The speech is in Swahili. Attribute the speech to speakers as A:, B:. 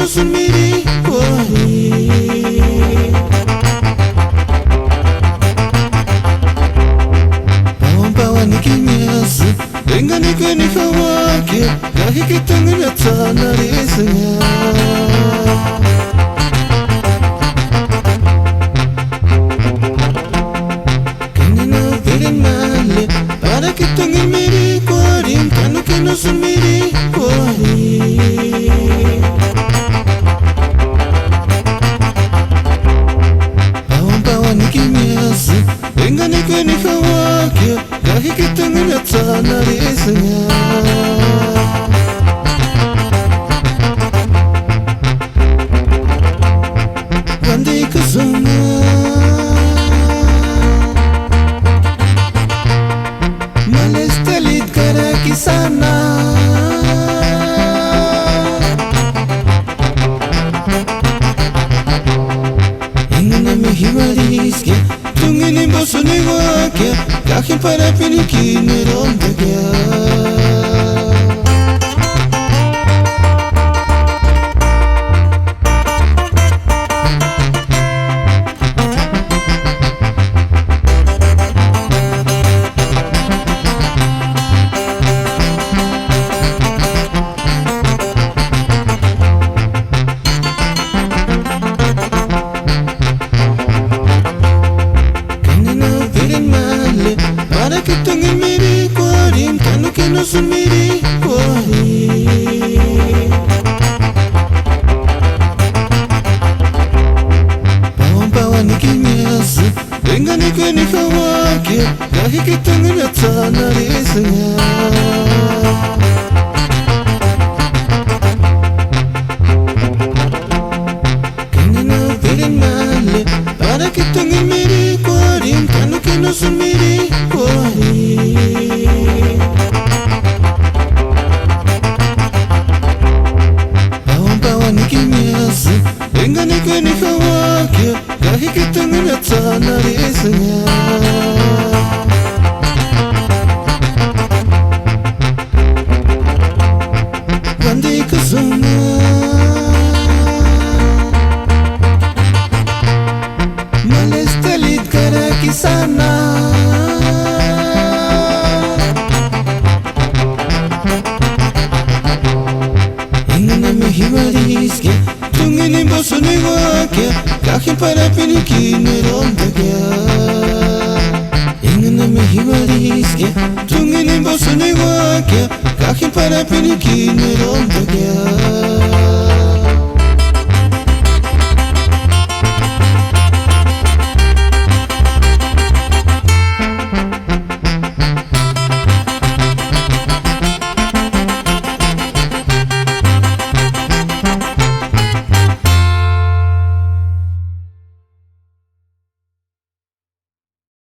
A: son miri kwari Pawan nikimias Dengan ikan ikawake Kahi kita ngeliat narisnya Kanina pirin mali Para kita ngimiri kwari Kanu kino son miri kwari Dengan ikan ikawake Kahi kita ngeliat narisnya Wandai kesana Males telit kara kisana Ingin nami hiwariske Tungin boso ni wake Kahin para pinikin ronda kya Para que tenga miri kwari Kanu que no son miri kwari Pawan nikimias Dengan ikan ikawake Kahi kita ngeliat narisnya Kanina pirin mali Para que tenga miri kwari Kanu que no son miri kwari Pawan nikimias Dengan ikan ikawake Kahi kita ngeliat narisnya Wandai kesana Males telit kara kisana Ingin nami hiwariske Tungin boso ni wake Kahin para pinikin ronda kya Ingin nami hiwariske Tungin boso ni wake Kahin para pinikin ronda kya